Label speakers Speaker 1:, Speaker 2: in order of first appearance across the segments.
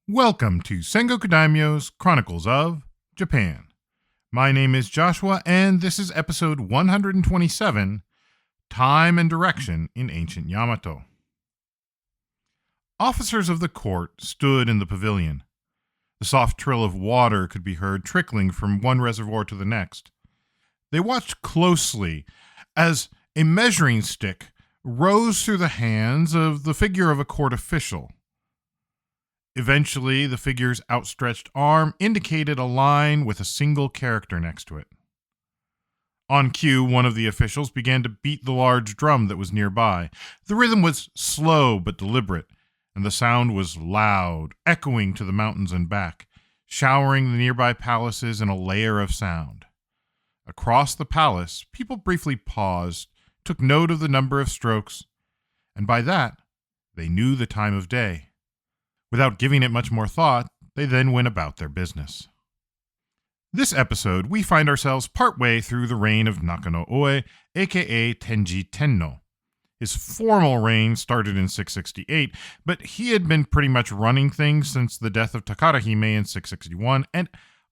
Speaker 1: Welcome to Sengoku Daimyo's Chronicles of Japan. My name is Joshua, and this is episode 127, Time and Direction in Ancient Yamato. Officers of the court stood in the pavilion. The soft trill of water could be heard trickling from one reservoir to the next. They watched closely as a measuring stick rose through the hands of the figure of a court official. Eventually, the figure's outstretched arm indicated a line with a single character next to it. On cue, one of the officials began to beat the large drum that was nearby. The rhythm was slow but deliberate, and the sound was loud, echoing to the mountains and back, showering the nearby palaces in a layer of sound. Across the palace, people briefly paused, took note of the number of strokes, and by that, they knew the time of day. Without giving it much more thought, they then went about their business. This episode, we find ourselves partway through the reign of Nakano-Oe, aka Tenji Tenno. His formal reign started in 668, but he had been pretty much running things since the death of Takarahime in 661, and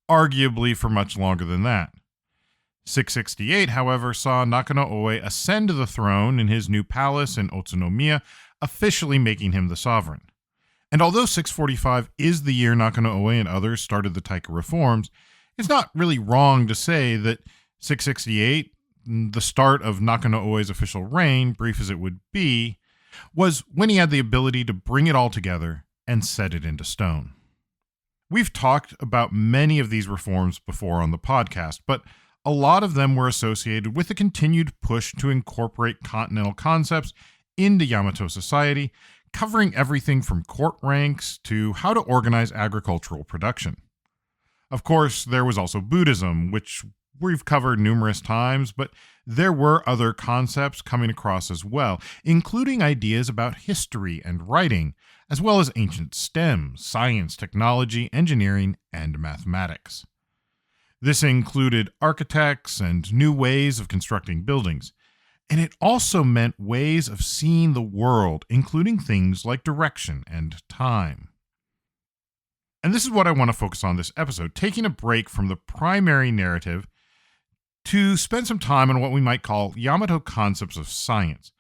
Speaker 1: arguably for much longer than that. 668, however, saw Nakano-Oe ascend to the throne in his new palace in Otsunomiya, officially making him the sovereign. And although 645 is the year Nakano-Oe and others started the Taika reforms, it's not really wrong to say that 668, the start of Nakano-Oe's official reign, brief as it would be, was when he had the ability to bring it all together and set it into stone. We've talked about many of these reforms before on the podcast, but a lot of them were associated with the continued push to incorporate continental concepts into Yamato society, covering everything from court ranks to how to organize agricultural production. Of course, there was also Buddhism, which we've covered numerous times, but there were other concepts coming across as well, including ideas about history and writing, as well as ancient STEM, science, technology, engineering, and mathematics. This included architects and new ways of constructing buildings. And it also meant ways of seeing the world, including things like direction and time. And this is what I want to focus on this episode, taking a break from the primary narrative to spend some time on what we might call Yamato concepts of science,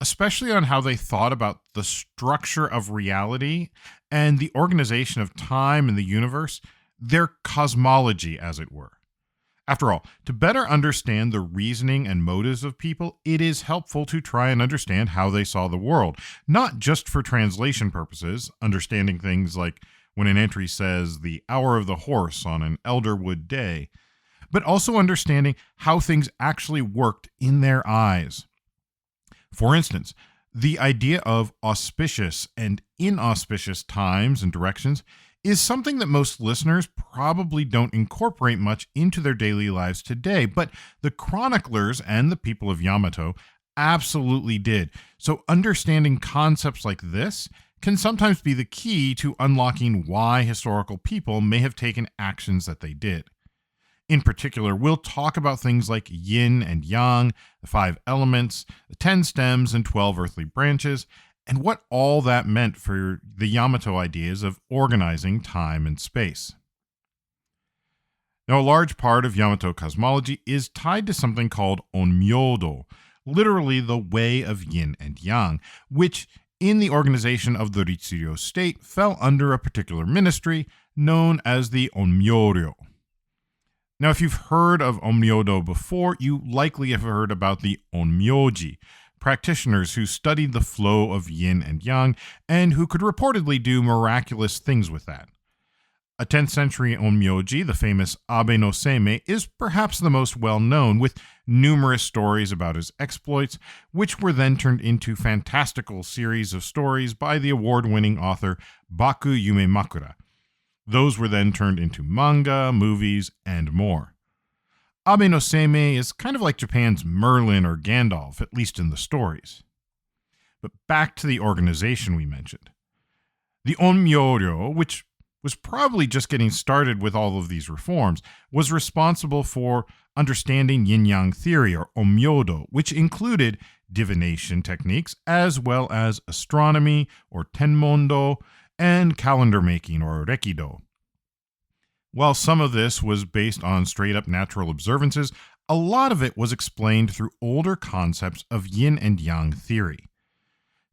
Speaker 1: especially on how they thought about the structure of reality and the organization of time in the universe, their cosmology, as it were. After all, to better understand the reasoning and motives of people, it is helpful to try and understand how they saw the world, not just for translation purposes, understanding things like when an entry says the hour of the horse on an elderwood day, but also understanding how things actually worked in their eyes. For instance, the idea of auspicious and inauspicious times and directions is something that most listeners probably don't incorporate much into their daily lives today, but the chroniclers and the people of Yamato absolutely did. So understanding concepts like this can sometimes be the key to unlocking why historical people may have taken actions that they did. In particular, we'll talk about things like Yin and Yang, the 5 elements, the 10 stems, and 12 earthly branches, and what all that meant for the Yamato ideas of organizing time and space. Now, a large part of Yamato cosmology is tied to something called onmyodo, literally the way of yin and yang, which in the organization of the Ritsuryo state fell under a particular ministry known as the onmyoryo. Now, if you've heard of onmyodo before, you likely have heard about the onmyoji, practitioners who studied the flow of yin and yang and who could reportedly do miraculous things with that. A 10th century onmyoji, the famous Abe no Seimei, is perhaps the most well known, with numerous stories about his exploits, which were then turned into fantastical series of stories by the award-winning author Baku Yume Makura. Those were then turned into manga, movies, and more. Abe no Seimei is kind of like Japan's Merlin or Gandalf, at least in the stories. But back to the organization we mentioned. The onmyoryo, which was probably just getting started with all of these reforms, was responsible for understanding yin-yang theory, or onmyodo, which included divination techniques as well as astronomy, or tenmondo, and calendar making, or rekido. While some of this was based on straight-up natural observances, a lot of it was explained through older concepts of yin and yang theory.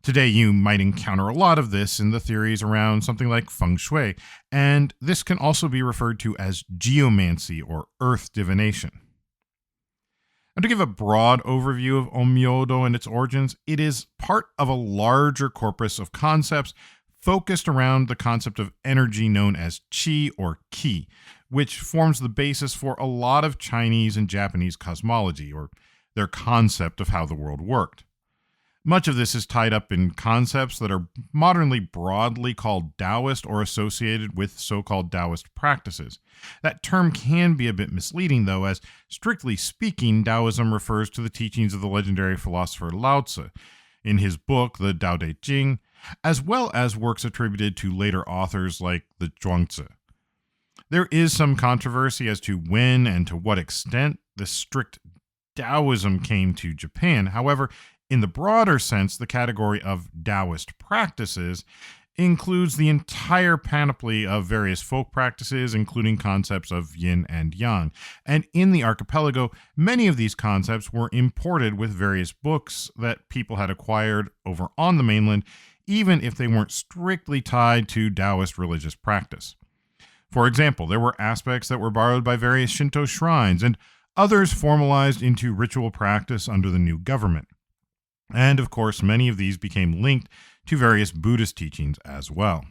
Speaker 1: Today, you might encounter a lot of this in the theories around something like feng shui, and this can also be referred to as geomancy or earth divination. And to give a broad overview of Onmyodo and its origins, it is part of a larger corpus of concepts focused around the concept of energy known as qi or ki, which forms the basis for a lot of Chinese and Japanese cosmology, or their concept of how the world worked. Much of this is tied up in concepts that are modernly broadly called Taoist or associated with so-called Taoist practices. That term can be a bit misleading, though, as strictly speaking, Taoism refers to the teachings of the legendary philosopher Lao Tzu in his book, the Tao Te Ching, as well as works attributed to later authors like the Zhuangzi. There is some controversy as to when and to what extent the strict Taoism came to Japan. However, in the broader sense, the category of Taoist practices includes the entire panoply of various folk practices, including concepts of yin and yang. And in the archipelago, many of these concepts were imported with various books that people had acquired over on the mainland, even if they weren't strictly tied to Taoist religious practice. For example, there were aspects that were borrowed by various Shinto shrines, and others formalized into ritual practice under the new government. And of course, many of these became linked to various Buddhist teachings as well.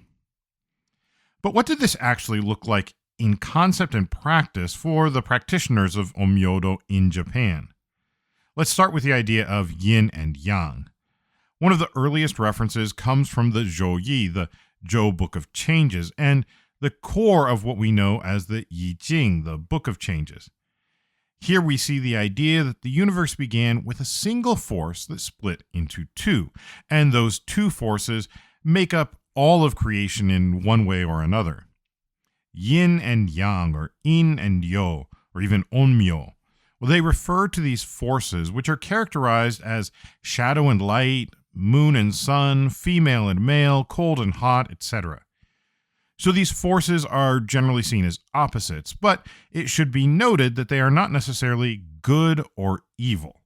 Speaker 1: But what did this actually look like in concept and practice for the practitioners of Onmyodo in Japan? Let's start with the idea of yin and yang. One of the earliest references comes from the Zhouyi, the Zhou Book of Changes, and the core of what we know as the Yi Jing, the Book of Changes. Here we see the idea that the universe began with a single force that split into two, and those two forces make up all of creation in one way or another. Yin and Yang, or In and Yo, or even Onmyo, well, they refer to these forces which are characterized as shadow and light, moon and sun, female and male, cold and hot, etc. So these forces are generally seen as opposites, but it should be noted that they are not necessarily good or evil.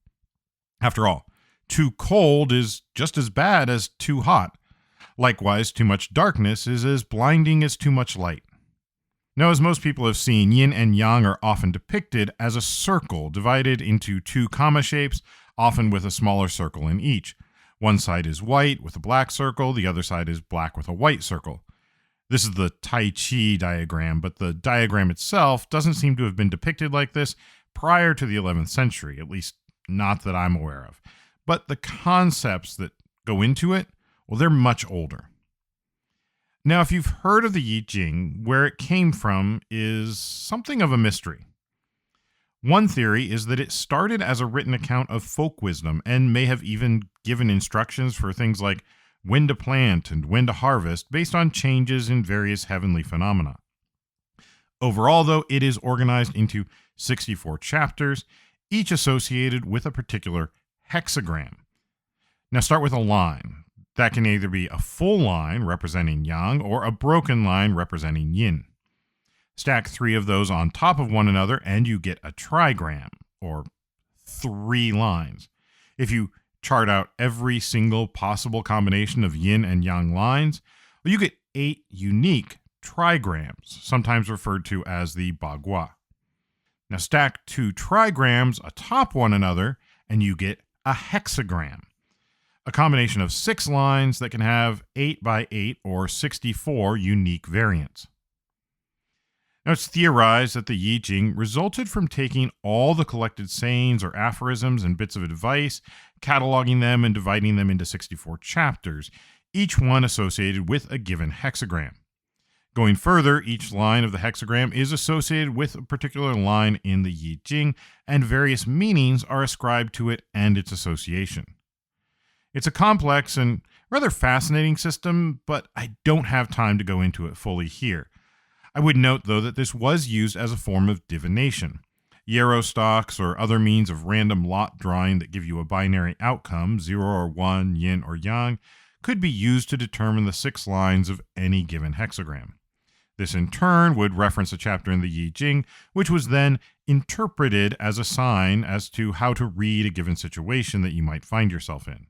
Speaker 1: After all, too cold is just as bad as too hot. Likewise, too much darkness is as blinding as too much light. Now, as most people have seen, yin and yang are often depicted as a circle divided into two comma shapes, often with a smaller circle in each. One side is white with a black circle, the other side is black with a white circle. This is the Tai Chi diagram, but the diagram itself doesn't seem to have been depicted like this prior to the 11th century, at least not that I'm aware of. But the concepts that go into it, well, they're much older. Now, if you've heard of the Yi Jing, where it came from is something of a mystery. One theory is that it started as a written account of folk wisdom and may have even given instructions for things like when to plant and when to harvest based on changes in various heavenly phenomena. Overall, though, it is organized into 64 chapters, each associated with a particular hexagram. Now start with a line. That can either be a full line representing yang or a broken line representing yin. Stack 3 of those on top of one another and you get a trigram, or 3 lines. If you chart out every single possible combination of yin and yang lines, well, you get 8 unique trigrams, sometimes referred to as the bagua. Now stack 2 trigrams atop one another and you get a hexagram, a combination of 6 lines that can have 8 by 8 or 64 unique variants. Now, it's theorized that the Yi Jing resulted from taking all the collected sayings or aphorisms and bits of advice, cataloging them and dividing them into 64 chapters, each one associated with a given hexagram. Going further, each line of the hexagram is associated with a particular line in the Yi Jing, and various meanings are ascribed to it and its association. It's a complex and rather fascinating system, but I don't have time to go into it fully here. I would note, though, that this was used as a form of divination. Yarrow stocks or other means of random lot drawing that give you a binary outcome, 0 or 1, yin or yang, could be used to determine the 6 lines of any given hexagram. This in turn would reference a chapter in the Yi Jing, which was then interpreted as a sign as to how to read a given situation that you might find yourself in.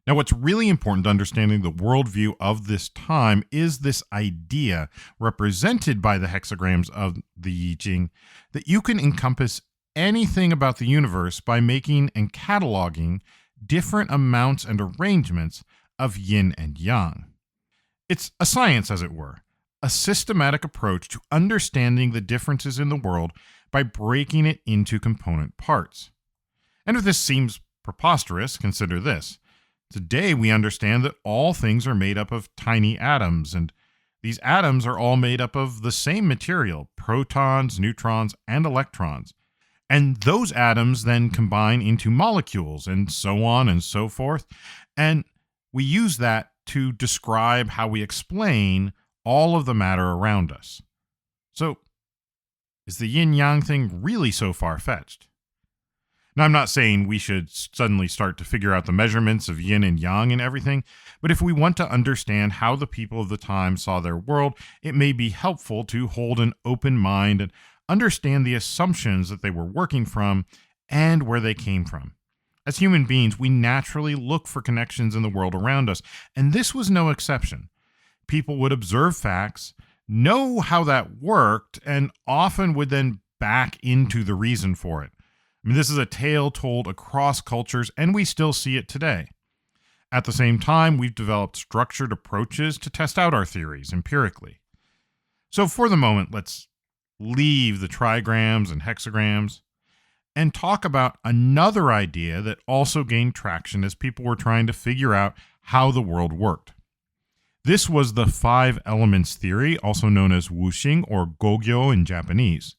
Speaker 1: Now, what's really important to understanding the worldview of this time is this idea, represented by the hexagrams of the Yi Jing, that you can encompass anything about the universe by making and cataloging different amounts and arrangements of yin and yang. It's a science, as it were, a systematic approach to understanding the differences in the world by breaking it into component parts. And if this seems preposterous, consider this. Today we understand that all things are made up of tiny atoms, and these atoms are all made up of the same material, protons, neutrons, and electrons. And those atoms then combine into molecules, and so on and so forth. And we use that to describe how we explain all of the matter around us. So, is the yin-yang thing really so far-fetched? Now, I'm not saying we should suddenly start to figure out the measurements of yin and yang and everything, but if we want to understand how the people of the time saw their world, it may be helpful to hold an open mind and understand the assumptions that they were working from and where they came from. As human beings, we naturally look for connections in the world around us, and this was no exception. People would observe facts, know how that worked, and often would then back into the reason for it. I mean, this is a tale told across cultures, and we still see it today. At the same time, we've developed structured approaches to test out our theories empirically. So for the moment, let's leave the trigrams and hexagrams and talk about another idea that also gained traction as people were trying to figure out how the world worked. This was the 5 elements theory, also known as wuxing or gogyo in Japanese.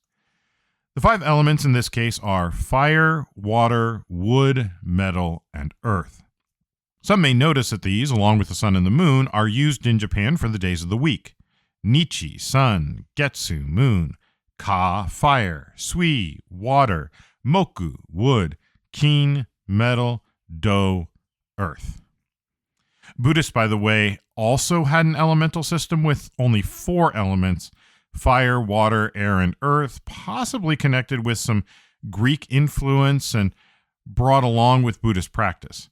Speaker 1: The 5 elements in this case are fire, water, wood, metal, and earth. Some may notice that these, along with the sun and the moon, are used in Japan for the days of the week. Nichi, sun; Getsu, moon; Ka, fire; Sui, water; Moku, wood; Kin, metal; Do, earth. Buddhists, by the way, also had an elemental system with only 4 elements: fire, water, air, and earth, possibly connected with some Greek influence and brought along with Buddhist practice.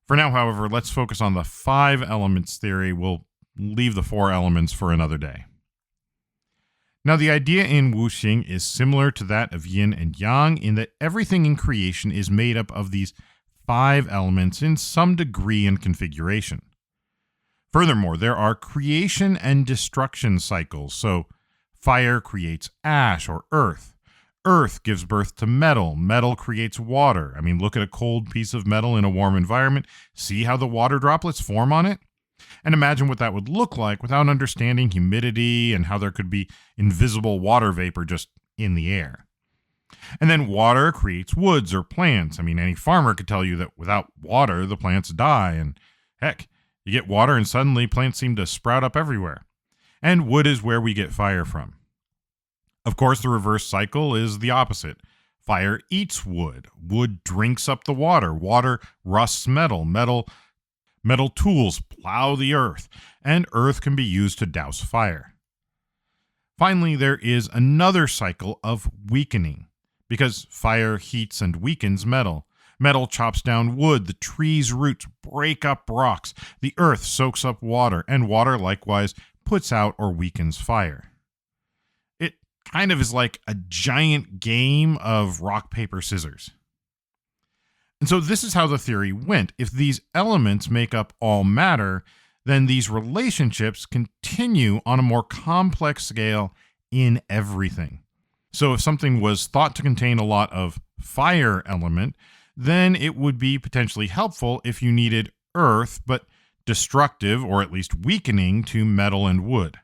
Speaker 1: For now, however, let's focus on the 5 elements theory. We'll leave the 4 elements for another day. Now, the idea in wuxing is similar to that of yin and yang in that everything in creation is made up of these 5 elements in some degree and configuration. Furthermore, there are creation and destruction cycles, so fire creates ash or earth. Earth gives birth to metal. Metal creates water. I mean, look at a cold piece of metal in a warm environment. See how the water droplets form on it? And imagine what that would look like without understanding humidity and how there could be invisible water vapor just in the air. And then water creates woods or plants. I mean, any farmer could tell you that without water, the plants die. And heck, you get water and suddenly plants seem to sprout up everywhere. And wood is where we get fire from. Of course, the reverse cycle is the opposite. Fire eats wood. Wood drinks up the water. Water rusts metal. Metal tools plow the earth. And earth can be used to douse fire. Finally, there is another cycle of weakening, because fire heats and weakens metal. Metal chops down wood, the tree's roots break up rocks, the earth soaks up water, and water likewise puts out or weakens fire. It kind of is like a giant game of rock, paper, scissors. And so this is how the theory went. If these elements make up all matter, then these relationships continue on a more complex scale in everything. So if something was thought to contain a lot of fire element, then it would be potentially helpful if you needed earth, but destructive or at least weakening to metal and wood.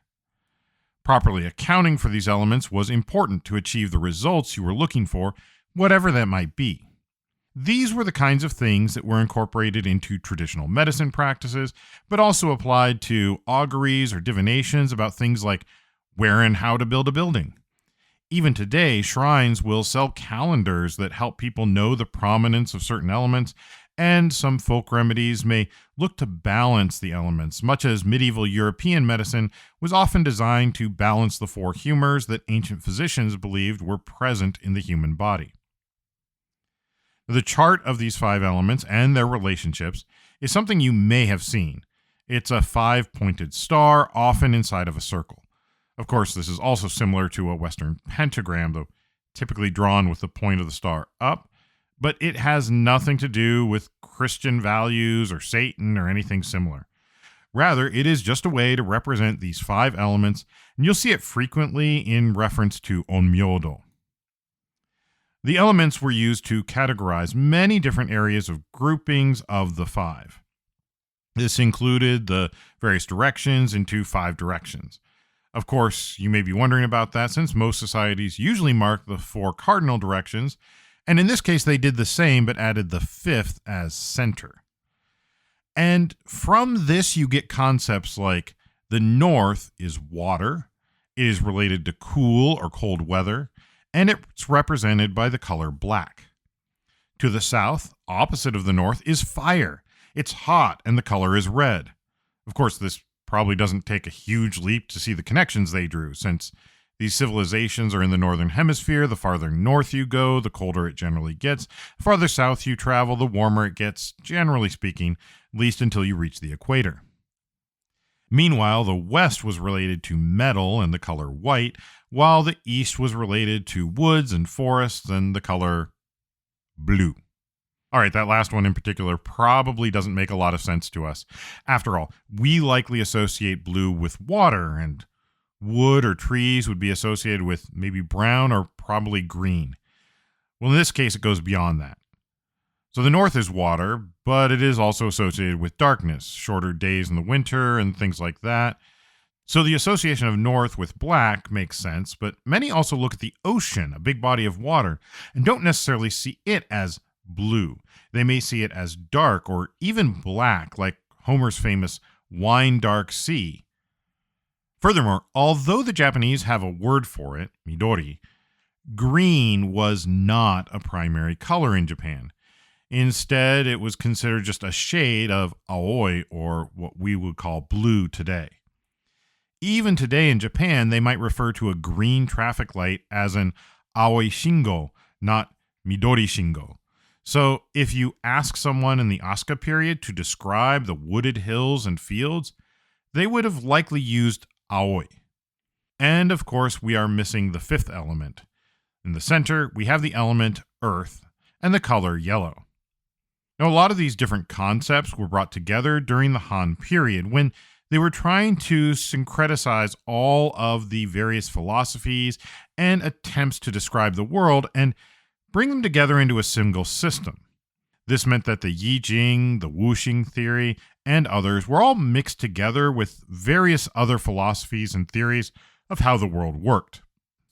Speaker 1: Properly accounting for these elements was important to achieve the results you were looking for, whatever that might be. These were the kinds of things that were incorporated into traditional medicine practices, but also applied to auguries or divinations about things like where and how to build a building. Even today, shrines will sell calendars that help people know the prominence of certain elements, and some folk remedies may look to balance the elements, much as medieval European medicine was often designed to balance the four humors that ancient physicians believed were present in the human body. The chart of these five elements and their relationships is something you may have seen. It's a five-pointed star, often inside of a circle. Of course, this is also similar to a Western pentagram, though typically drawn with the point of the star up, but it has nothing to do with Christian values or Satan or anything similar. Rather, it is just a way to represent these five elements, and you'll see it frequently in reference to onmyodo. The elements were used to categorize many different areas of groupings of the five. This included the various directions into five directions. Of course, you may be wondering about that since most societies usually mark the four cardinal directions, and in this case they did the same but added the fifth as center. And from this you get concepts like the north is water, it is related to cool or cold weather, and it's represented by the color black. To the south, opposite of the north, is fire. It's hot and the color is red. Of course, this probably doesn't take a huge leap to see the connections they drew, since these civilizations are in the northern hemisphere. The farther north you go, the colder it generally gets. The farther south you travel, the warmer it gets, generally speaking, at least until you reach the equator. Meanwhile, the west was related to metal and the color white, while the east was related to woods and forests and the color blue. All right, that last one in particular probably doesn't make a lot of sense to us. After all, we likely associate blue with water, and wood or trees would be associated with maybe brown or probably green. Well, in this case, it goes beyond that. So the north is water, but it is also associated with darkness, shorter days in the winter, and things like that. So the association of north with black makes sense, but many also look at the ocean, a big body of water, and don't necessarily see it as blue. They may see it as dark or even black, like Homer's famous wine dark sea. Furthermore, although the Japanese have a word for it, midori, green was not a primary color in Japan. Instead, it was considered just a shade of aoi, or what we would call blue today. Even today in Japan, they might refer to a green traffic light as an aoi shingo, not midori shingo. So if you ask someone in the Asuka period to describe the wooded hills and fields, they would have likely used aoi. And of course, we are missing the fifth element. In the center, we have the element earth and the color yellow. Now, a lot of these different concepts were brought together during the Han period when they were trying to syncretize all of the various philosophies and attempts to describe the world and bring them together into a single system. This meant that the Yi Jing, the Wuxing theory, and others were all mixed together with various other philosophies and theories of how the world worked.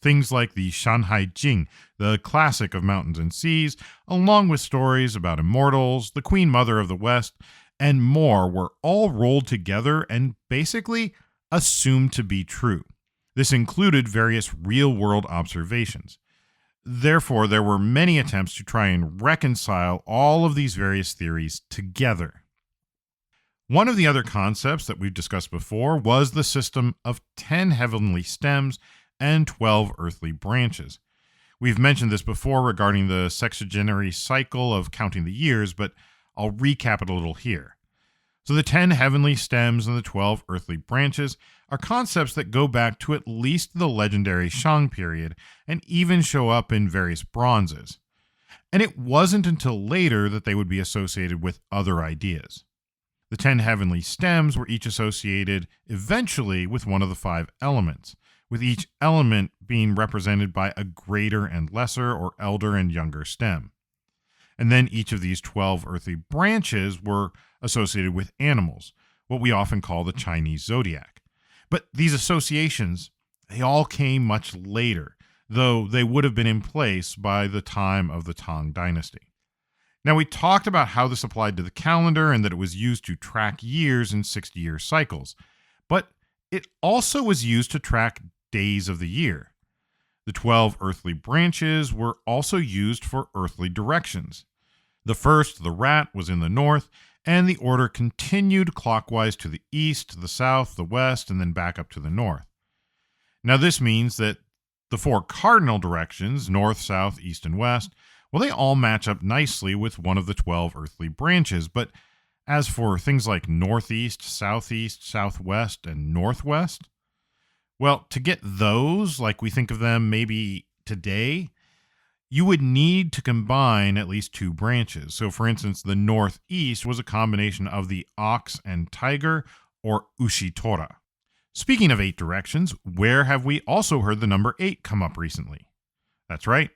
Speaker 1: Things like the Shanhai Jing, the classic of mountains and seas, along with stories about immortals, the Queen Mother of the West, and more were all rolled together and basically assumed to be true. This included various real-world observations. Therefore, there were many attempts to try and reconcile all of these various theories together. One of the other concepts that we've discussed before was the system of 10 heavenly stems and 12 earthly branches. We've mentioned this before regarding the sexagenary cycle of counting the years, but I'll recap it a little here. So the 10 heavenly stems and the 12 earthly branches are concepts that go back to at least the legendary Shang period and even show up in various bronzes. And it wasn't until later that they would be associated with other ideas. The 10 heavenly stems were each associated eventually with one of the 5 elements, with each element being represented by a greater and lesser or elder and younger stem. And then each of these 12 earthly branches were associated with animals, what we often call the Chinese zodiac. But these associations, they all came much later, though they would have been in place by the time of the Tang Dynasty. Now, we talked about how this applied to the calendar and that it was used to track years in 60-year cycles, but it also was used to track days of the year. The 12 earthly branches were also used for earthly directions. The first, the rat, was in the north, and the order continued clockwise to the east, the south, the west, and then back up to the north. Now, this means that the four cardinal directions, north, south, east, and west, well, they all match up nicely with one of the 12 earthly branches. But as for things like northeast, southeast, southwest, and northwest, well, to get those, like we think of them maybe today, you would need to combine at least two branches. So, for instance, the northeast was a combination of the ox and tiger, or Ushitora. Speaking of 8 directions, where have we also heard the number 8 come up recently? That's right,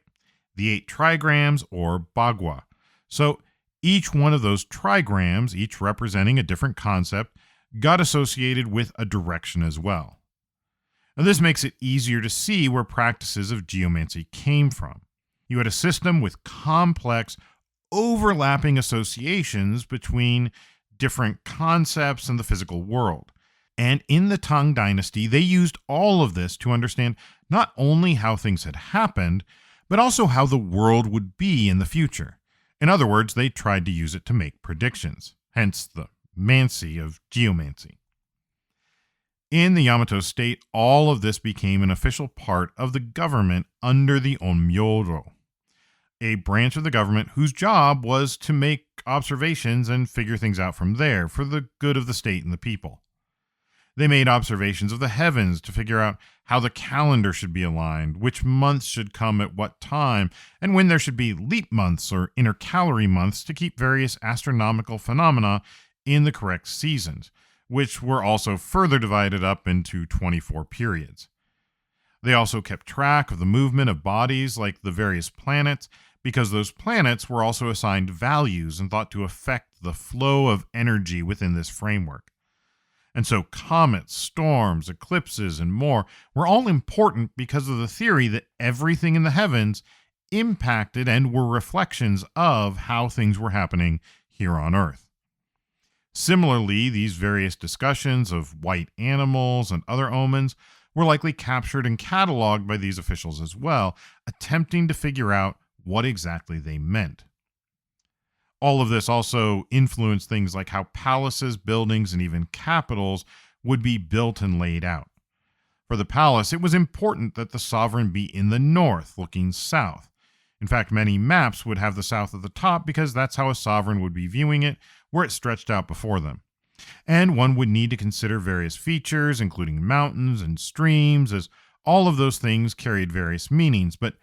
Speaker 1: the 8 trigrams, or bagua. So each one of those trigrams, each representing a different concept, got associated with a direction as well. Now, this makes it easier to see where practices of geomancy came from. You had a system with complex, overlapping associations between different concepts and the physical world. And in the Tang Dynasty, they used all of this to understand not only how things had happened, but also how the world would be in the future. In other words, they tried to use it to make predictions, hence the mancy of geomancy. In the Yamato state, all of this became an official part of the government under the Onmyodo, a branch of the government whose job was to make observations and figure things out from there for the good of the state and the people. They made observations of the heavens to figure out how the calendar should be aligned, which months should come at what time, and when there should be leap months or intercalary months to keep various astronomical phenomena in the correct seasons, which were also further divided up into 24 periods. They also kept track of the movement of bodies like the various planets, because those planets were also assigned values and thought to affect the flow of energy within this framework. And so comets, storms, eclipses, and more were all important because of the theory that everything in the heavens impacted and were reflections of how things were happening here on Earth. Similarly, these various discussions of white animals and other omens were likely captured and cataloged by these officials as well, attempting to figure out what exactly they meant. All of this also influenced things like how palaces, buildings, and even capitals would be built and laid out. For the palace, it was important that the sovereign be in the north, looking south. In fact, many maps would have the south at the top because that's how a sovereign would be viewing it, where it stretched out before them. And one would need to consider various features, including mountains and streams, as all of those things carried various meanings, but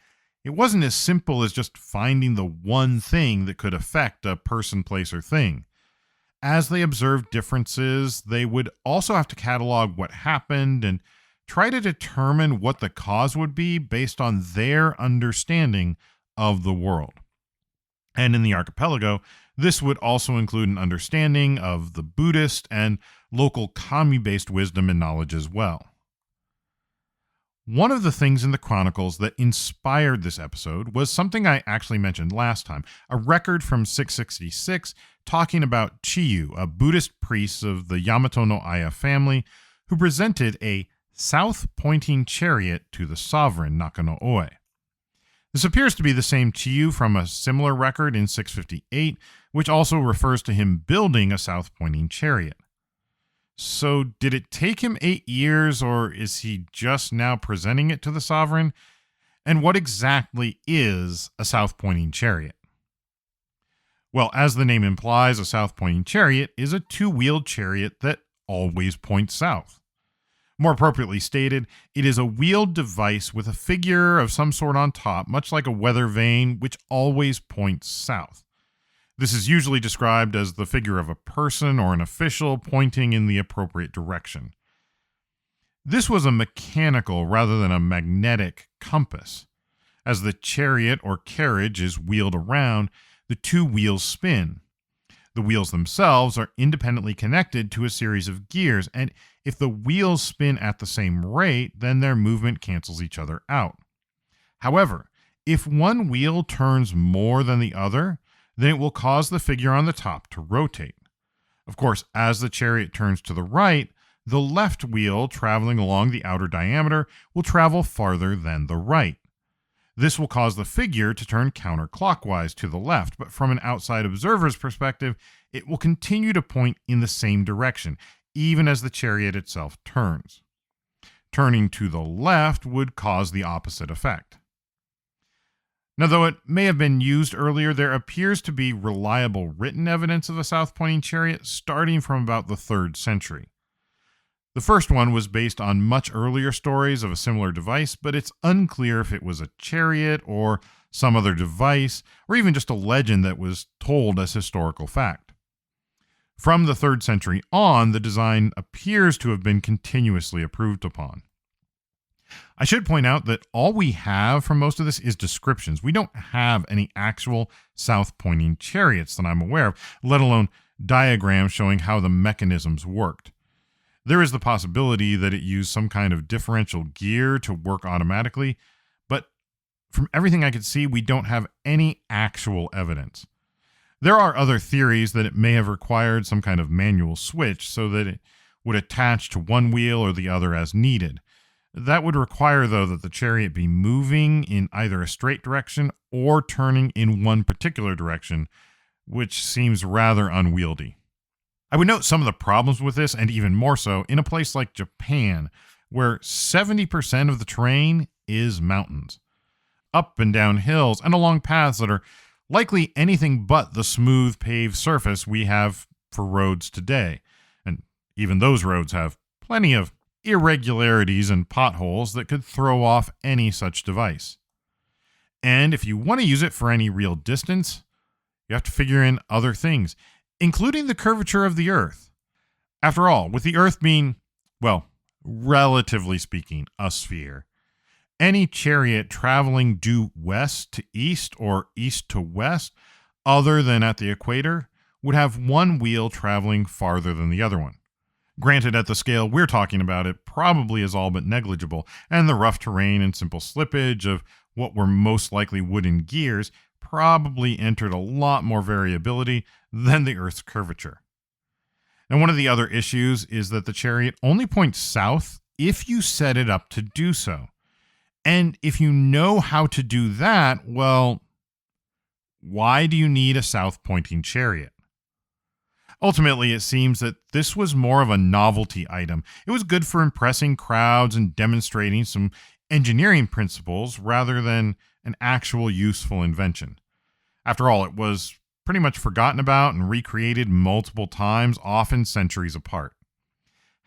Speaker 1: it wasn't as simple as just finding the one thing that could affect a person, place, or thing. As they observed differences, they would also have to catalog what happened and try to determine what the cause would be based on their understanding of the world. And in the archipelago, this would also include an understanding of the Buddhist and local kami-based wisdom and knowledge as well. One of the things in the Chronicles that inspired this episode was something I actually mentioned last time, a record from 666 talking about Chiyu, a Buddhist priest of the Yamato no Aya family, who presented a south-pointing chariot to the sovereign Nakano Oe. This appears to be the same Chiyu from a similar record in 658, which also refers to him building a south-pointing chariot. So did it take him 8 years, or is he just now presenting it to the sovereign? And what exactly is a south-pointing chariot? Well, as the name implies, a south-pointing chariot is a two-wheeled chariot that always points south. More appropriately stated, it is a wheeled device with a figure of some sort on top, much like a weather vane, which always points south. This is usually described as the figure of a person or an official pointing in the appropriate direction. This was a mechanical rather than a magnetic compass. As the chariot or carriage is wheeled around, the two wheels spin. The wheels themselves are independently connected to a series of gears, and if the wheels spin at the same rate, then their movement cancels each other out. However, if one wheel turns more than the other, then it will cause the figure on the top to rotate. Of course, as the chariot turns to the right, the left wheel traveling along the outer diameter will travel farther than the right. This will cause the figure to turn counterclockwise to the left, but from an outside observer's perspective, it will continue to point in the same direction, even as the chariot itself turns. Turning to the left would cause the opposite effect. Now, though it may have been used earlier, there appears to be reliable written evidence of a south-pointing chariot starting from about the 3rd century. The first one was based on much earlier stories of a similar device, but it's unclear if it was a chariot or some other device, or even just a legend that was told as historical fact. From the 3rd century on, the design appears to have been continuously improved upon. I should point out that all we have from most of this is descriptions. We don't have any actual south-pointing chariots that I'm aware of, let alone diagrams showing how the mechanisms worked. There is the possibility that it used some kind of differential gear to work automatically, but from everything I could see, we don't have any actual evidence. There are other theories that it may have required some kind of manual switch so that it would attach to one wheel or the other as needed. That would require, though, that the chariot be moving in either a straight direction or turning in one particular direction, which seems rather unwieldy. I would note some of the problems with this, and even more so, in a place like Japan, where 70% of the terrain is mountains, up and down hills, and along paths that are likely anything but the smooth paved surface we have for roads today. And even those roads have plenty of irregularities and potholes that could throw off any such device. And if you want to use it for any real distance, you have to figure in other things, including the curvature of the Earth. After all, with the Earth being, well, relatively speaking, a sphere, any chariot traveling due west to east or east to west, other than at the equator, would have one wheel traveling farther than the other one. Granted, at the scale we're talking about, it probably is all but negligible, and the rough terrain and simple slippage of what were most likely wooden gears probably entered a lot more variability than the Earth's curvature. And one of the other issues is that the chariot only points south if you set it up to do so. And if you know how to do that, well, why do you need a south-pointing chariot? Ultimately, it seems that this was more of a novelty item. It was good for impressing crowds and demonstrating some engineering principles rather than an actual useful invention. After all, it was pretty much forgotten about and recreated multiple times, often centuries apart.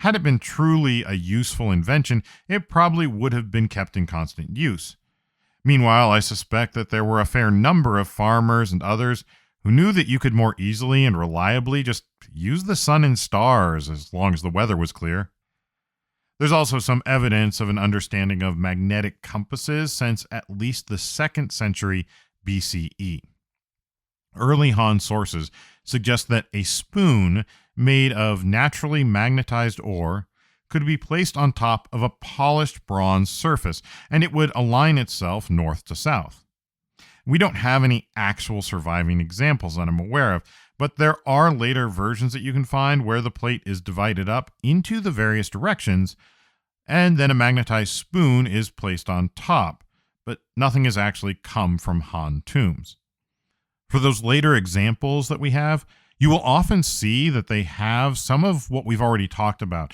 Speaker 1: Had it been truly a useful invention, it probably would have been kept in constant use. Meanwhile, I suspect that there were a fair number of farmers and others who knew that you could more easily and reliably just use the sun and stars as long as the weather was clear. There's also some evidence of an understanding of magnetic compasses since at least the 2nd century BCE. Early Han sources suggest that a spoon made of naturally magnetized ore could be placed on top of a polished bronze surface, and it would align itself north to south. We don't have any actual surviving examples that I'm aware of, but there are later versions that you can find where the plate is divided up into the various directions, and then a magnetized spoon is placed on top, but nothing has actually come from Han tombs. For those later examples that we have, you will often see that they have some of what we've already talked about,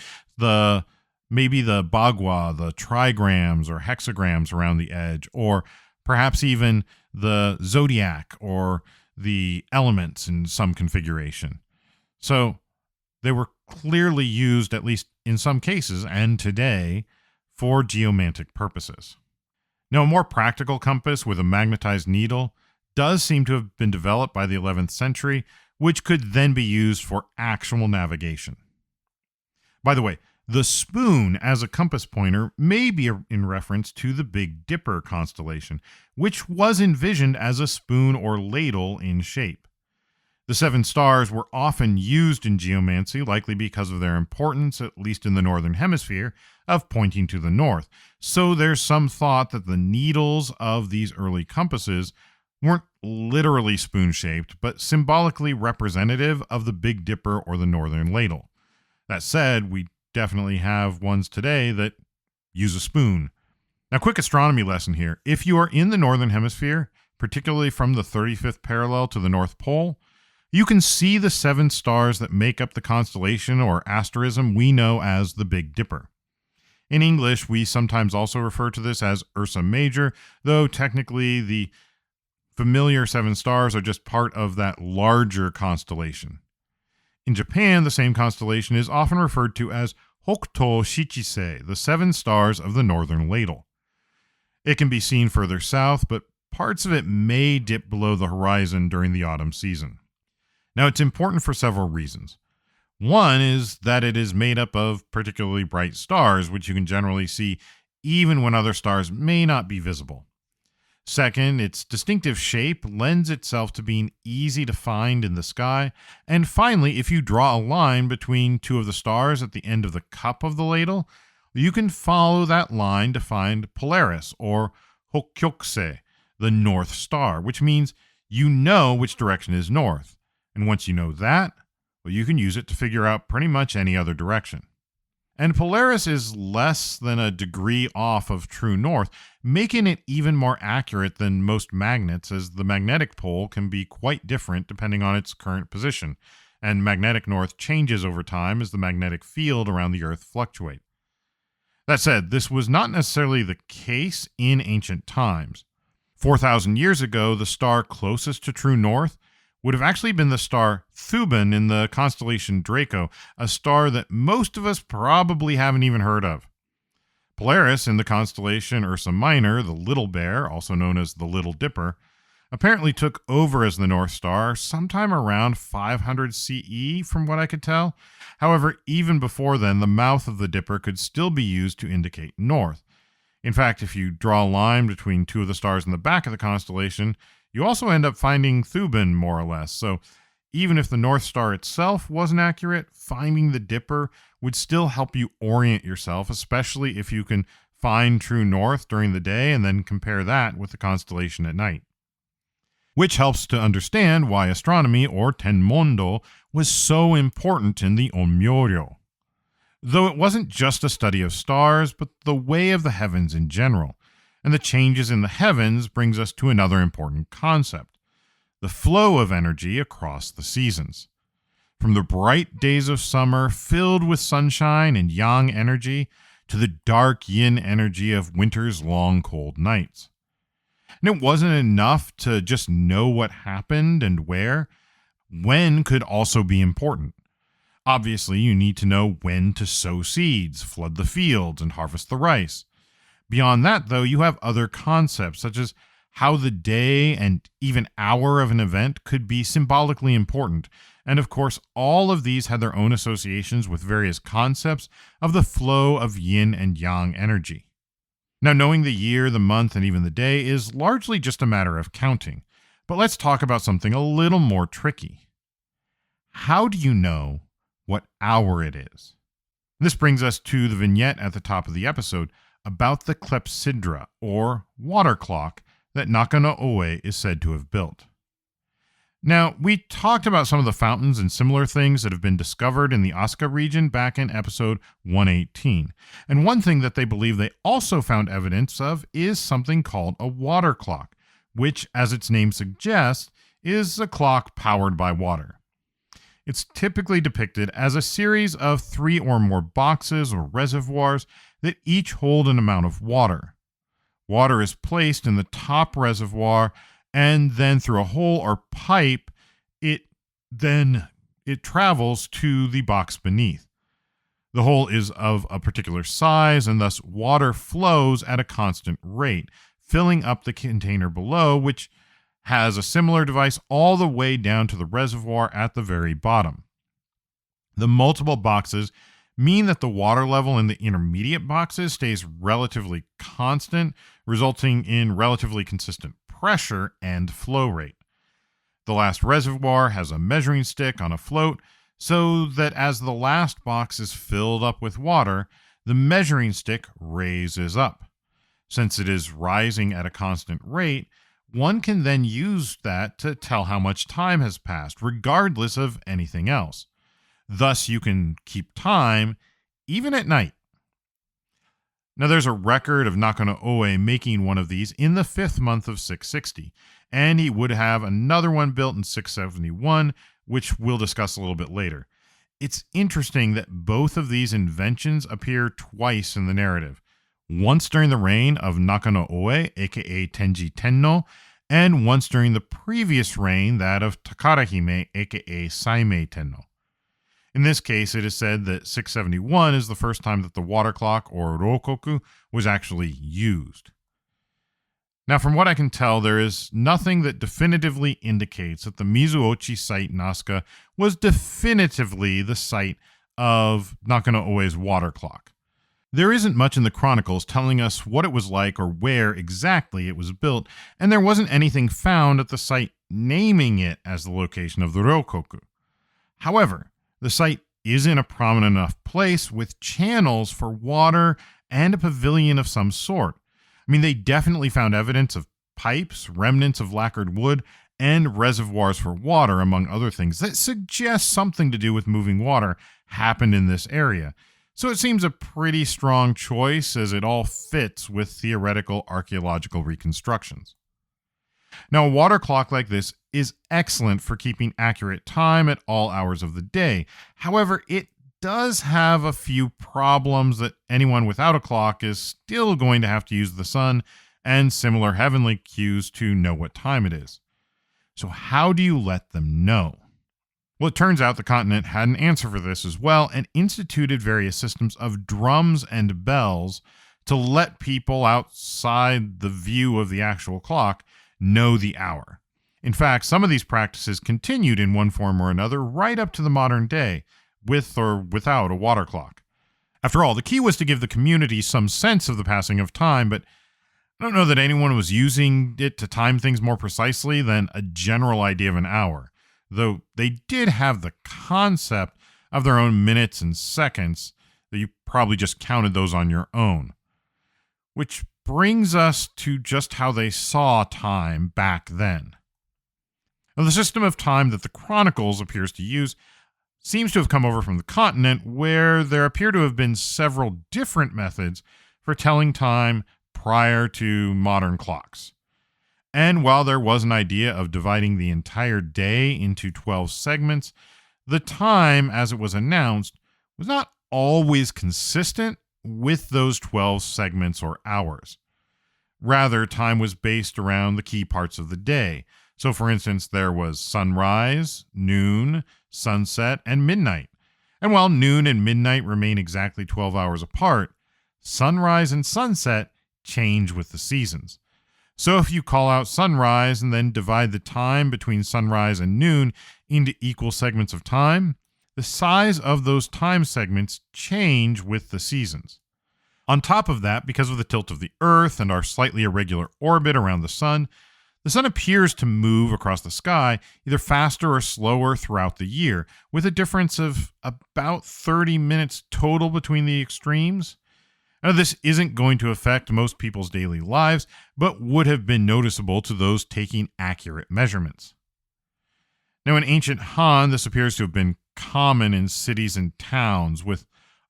Speaker 1: maybe the bagua, the trigrams or hexagrams around the edge, or perhaps even the zodiac or the elements in some configuration. So they were clearly used, at least in some cases and today, for geomantic purposes. Now, a more practical compass with a magnetized needle does seem to have been developed by the 11th century, which could then be used for actual navigation. By the way, the spoon as a compass pointer may be in reference to the Big Dipper constellation, which was envisioned as a spoon or ladle in shape. The 7 stars were often used in geomancy, likely because of their importance, at least in the northern hemisphere, of pointing to the north. So there's some thought that the needles of these early compasses weren't literally spoon-shaped, but symbolically representative of the Big Dipper or the northern ladle. That said, we definitely have ones today that use a spoon. Now, quick astronomy lesson here. If you are in the northern hemisphere, particularly from the 35th parallel to the North Pole, you can see the 7 stars that make up the constellation or asterism we know as the Big Dipper. In English, we sometimes also refer to this as Ursa Major, though technically the familiar 7 stars are just part of that larger constellation. In Japan, the same constellation is often referred to as Hokuto Shichise, the 7 stars of the northern ladle. It can be seen further south, but parts of it may dip below the horizon during the autumn season. Now, it's important for several reasons. One is that it is made up of particularly bright stars, which you can generally see even when other stars may not be visible. Second, its distinctive shape lends itself to being easy to find in the sky. And finally, if you draw a line between 2 of the stars at the end of the cup of the ladle, you can follow that line to find Polaris, or Hokyokuse, the North Star, which means you know which direction is north. And once you know that, well, you can use it to figure out pretty much any other direction. And Polaris is less than a degree off of true north, making it even more accurate than most magnets, as the magnetic pole can be quite different depending on its current position, and magnetic north changes over time as the magnetic field around the Earth fluctuates. That said, this was not necessarily the case in ancient times. 4,000 years ago, the star closest to true north would have actually been the star Thuban in the constellation Draco, a star that most of us probably haven't even heard of. Polaris in the constellation Ursa Minor, the Little Bear, also known as the Little Dipper, apparently took over as the North Star sometime around 500 CE, from what I could tell. However, even before then, the mouth of the Dipper could still be used to indicate north. In fact, if you draw a line between 2 of the stars in the back of the constellation, you also end up finding Thuban, more or less. So even if the North Star itself wasn't accurate, finding the Dipper would still help you orient yourself, especially if you can find true north during the day and then compare that with the constellation at night. Which helps to understand why astronomy, or Tenmondo, was so important in the Onmyoryo. Though it wasn't just a study of stars, but the way of the heavens in general. And the changes in the heavens brings us to another important concept: the flow of energy across the seasons. From the bright days of summer filled with sunshine and yang energy to the dark yin energy of winter's long cold nights. And it wasn't enough to just know what happened and where. When could also be important. Obviously, you need to know when to sow seeds, flood the fields, and harvest the rice. Beyond that, though, you have other concepts, such as how the day and even hour of an event could be symbolically important. And of course, all of these had their own associations with various concepts of the flow of yin and yang energy. Now, knowing the year, the month, and even the day is largely just a matter of counting. But let's talk about something a little more tricky. How do you know what hour it is? This brings us to the vignette at the top of the episode about the clepsydra, or water clock, that Nakano Oe is said to have built. Now, we talked about some of the fountains and similar things that have been discovered in the Asuka region back in episode 118. And one thing that they believe they also found evidence of is something called a water clock, which, as its name suggests, is a clock powered by water. It's typically depicted as a series of 3 or more boxes or reservoirs that each hold an amount of water. Water is placed in the top reservoir, and then through a hole or pipe, it travels to the box beneath. The hole is of a particular size, and thus water flows at a constant rate, filling up the container below, which has a similar device all the way down to the reservoir at the very bottom. The multiple boxes mean that the water level in the intermediate boxes stays relatively constant, resulting in relatively consistent pressure and flow rate. The last reservoir has a measuring stick on a float, so that as the last box is filled up with water, the measuring stick raises up. Since it is rising at a constant rate, one can then use that to tell how much time has passed, regardless of anything else. Thus, you can keep time even at night. Now, there's a record of Nakano Oe making one of these in the 5th month of 660, and he would have another one built in 671, which we'll discuss a little bit later. It's interesting that both of these inventions appear twice in the narrative, once during the reign of Nakano Oe, aka Tenji Tenno, and once during the previous reign, that of Takarahime, aka Saimei Tenno. In this case, it is said that 671 is the first time that the water clock, or rokoku, was actually used. Now, from what I can tell, there is nothing that definitively indicates that the Mizuochi site in Asuka was definitively the site of Nakano Oe's water clock. There isn't much in the Chronicles telling us what it was like or where exactly it was built, and there wasn't anything found at the site naming it as the location of the rokoku. However, the site is in a prominent enough place with channels for water and a pavilion of some sort. I mean, they definitely found evidence of pipes, remnants of lacquered wood, and reservoirs for water, among other things, that suggest something to do with moving water happened in this area. So it seems a pretty strong choice, as it all fits with theoretical archaeological reconstructions. Now, a water clock like this is excellent for keeping accurate time at all hours of the day. However, it does have a few problems that anyone without a clock is still going to have to use the sun and similar heavenly cues to know what time it is. So how do you let them know? Well, it turns out the continent had an answer for this as well and instituted various systems of drums and bells to let people outside the view of the actual clock know the hour. In fact, some of these practices continued in one form or another right up to the modern day, with or without a water clock. After all, the key was to give the community some sense of the passing of time, but I don't know that anyone was using it to time things more precisely than a general idea of an hour, though they did have the concept of their own minutes and seconds, that you probably just counted those on your own. Which brings us to just how they saw time back then. Now, the system of time that the Chronicles appears to use seems to have come over from the continent, where there appear to have been several different methods for telling time prior to modern clocks. And while there was an idea of dividing the entire day into 12 segments, the time, as it was announced, was not always consistent with those 12 segments or hours. Rather, time was based around the key parts of the day. So, for instance, there was sunrise, noon, sunset, and midnight. And while noon and midnight remain exactly 12 hours apart, sunrise and sunset change with the seasons. So if you call out sunrise and then divide the time between sunrise and noon into equal segments of time, the size of those time segments change with the seasons. On top of that, because of the tilt of the Earth and our slightly irregular orbit around the sun appears to move across the sky either faster or slower throughout the year, with a difference of about 30 minutes total between the extremes. Now, this isn't going to affect most people's daily lives, but would have been noticeable to those taking accurate measurements. Now, in ancient Han, this appears to have been common in cities and towns, with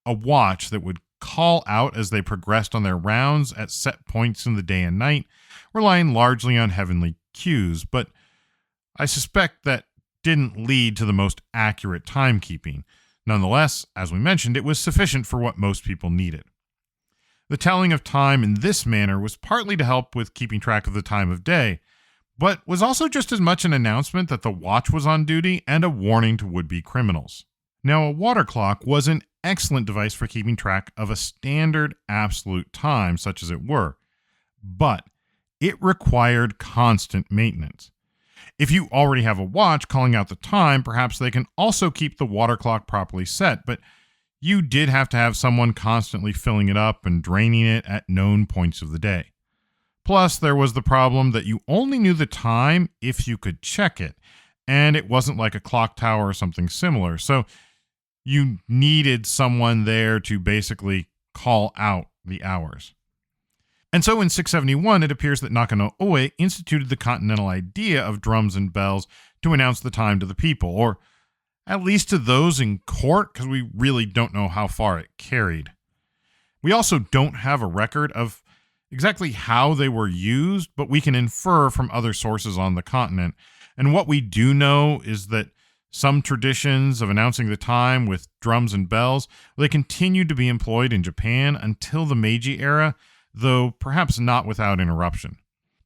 Speaker 1: a watch that would call out as they progressed on their rounds at set points in the day and night, relying largely on heavenly cues, but I suspect that didn't lead to the most accurate timekeeping. Nonetheless, as we mentioned, it was sufficient for what most people needed. The telling of time in this manner was partly to help with keeping track of the time of day, but was also just as much an announcement that the watch was on duty and a warning to would-be criminals. Now, a water clock was an excellent device for keeping track of a standard absolute time, such as it were, but it required constant maintenance. If you already have a watch calling out the time, perhaps they can also keep the water clock properly set, but you did have to have someone constantly filling it up and draining it at known points of the day. Plus, there was the problem that you only knew the time if you could check it, and it wasn't like a clock tower or something similar, so you needed someone there to basically call out the hours. And so in 671, it appears that Nakano Oe instituted the continental idea of drums and bells to announce the time to the people, or at least to those in court, because we really don't know how far it carried. We also don't have a record of exactly how they were used, but we can infer from other sources on the continent. And what we do know is that some traditions of announcing the time with drums and bells, they continued to be employed in Japan until the Meiji era, though perhaps not without interruption.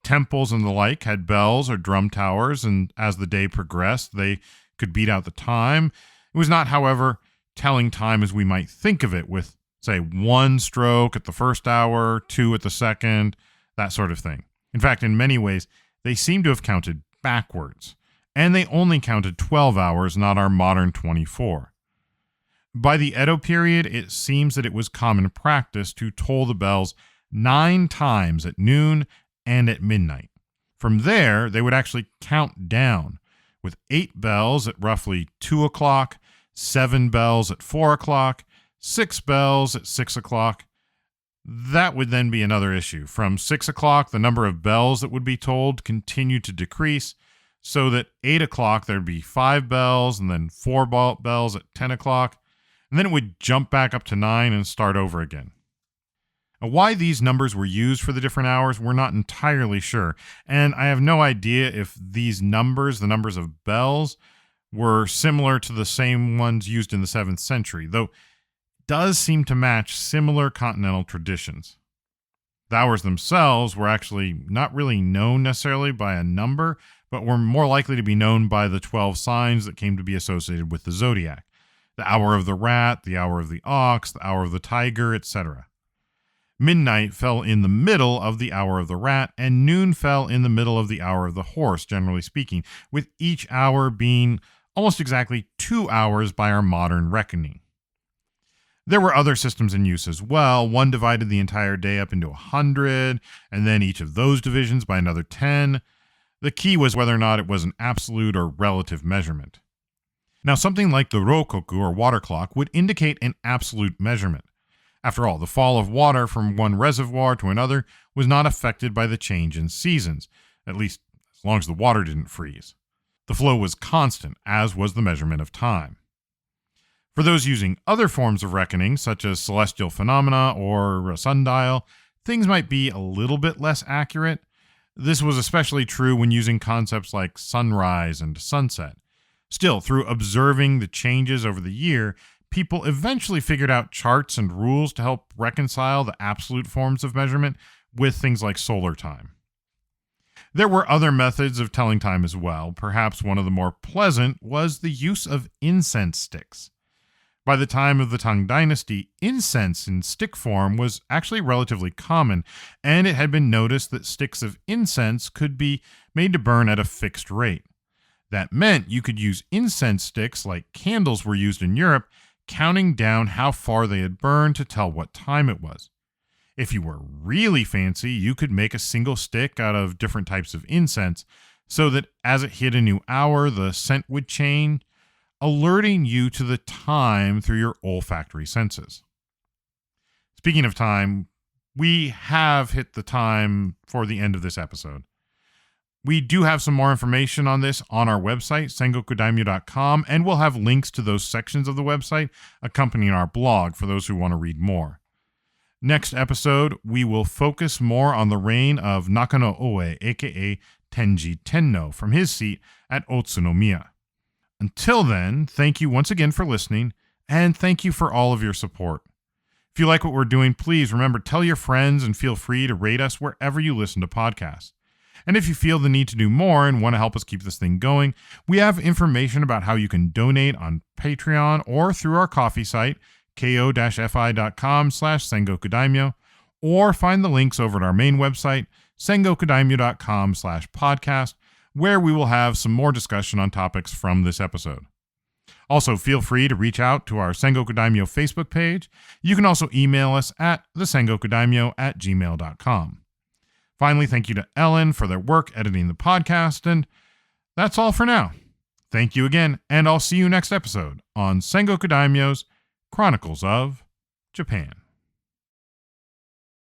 Speaker 1: Temples and the like had bells or drum towers, and as the day progressed, they could beat out the time. It was not, however, telling time as we might think of it, with, say, 1 stroke at the first hour, 2 at the second, that sort of thing. In fact, in many ways, they seem to have counted backwards, and they only counted 12 hours, not our modern 24. By the Edo period, it seems that it was common practice to toll the bells 9 times at noon and at midnight. From there, they would actually count down, with 8 bells at roughly 2 o'clock, 7 bells at 4 o'clock, 6 bells at 6 o'clock. That would then be another issue. From 6 o'clock, the number of bells that would be tolled continued to decrease, so that 8 o'clock there'd be 5 bells, and then 4 bells at 10 o'clock, and then it would jump back up to 9 and start over again. Now, why these numbers were used for the different hours, we're not entirely sure, and I have no idea if these numbers, the numbers of bells, were similar to the same ones used in the 7th century, though it does seem to match similar continental traditions. The hours themselves were actually not really known necessarily by a number, but were more likely to be known by the 12 signs that came to be associated with the zodiac. The hour of the rat, the hour of the ox, the hour of the tiger, etc. Midnight fell in the middle of the hour of the rat, and noon fell in the middle of the hour of the horse, generally speaking, with each hour being almost exactly 2 hours by our modern reckoning. There were other systems in use as well. One divided the entire day up into 100, and then each of those divisions by another 10. The key was whether or not it was an absolute or relative measurement. Now, something like the rokoku, or water clock, would indicate an absolute measurement. After all, the fall of water from one reservoir to another was not affected by the change in seasons, at least as long as the water didn't freeze. The flow was constant, as was the measurement of time. For those using other forms of reckoning, such as celestial phenomena or a sundial, things might be a little bit less accurate. This was especially true when using concepts like sunrise and sunset. Still, through observing the changes over the year, people eventually figured out charts and rules to help reconcile the absolute forms of measurement with things like solar time. There were other methods of telling time as well. Perhaps one of the more pleasant was the use of incense sticks. By the time of the Tang Dynasty, incense in stick form was actually relatively common, and it had been noticed that sticks of incense could be made to burn at a fixed rate. That meant you could use incense sticks like candles were used in Europe, counting down how far they had burned to tell what time it was. If you were really fancy, you could make a single stick out of different types of incense, so that as it hit a new hour, the scent would change, alerting you to the time through your olfactory senses. Speaking of time, we have hit the time for the end of this episode. We do have some more information on this on our website, sengokudaimyo.com, and we'll have links to those sections of the website accompanying our blog for those who want to read more. Next episode, we will focus more on the reign of Nakano Oe, aka Tenji Tenno, from his seat at Otsunomiya. Until then, thank you once again for listening, and thank you for all of your support. If you like what we're doing, please remember, tell your friends and feel free to rate us wherever you listen to podcasts. And if you feel the need to do more and want to help us keep this thing going, we have information about how you can donate on Patreon or through our coffee site, ko-fi.com/sengokudaimyo, or find the links over at our main website, sengokudaimyo.com/podcast, where we will have some more discussion on topics from this episode. Also, feel free to reach out to our Sengoku Daimyo Facebook page. You can also email us at thesengokudaimyo@gmail.com. Finally, thank you to Ellen for their work editing the podcast, and that's all for now. Thank you again, and I'll see you next episode on Sengoku Daimyo's Chronicles of Japan.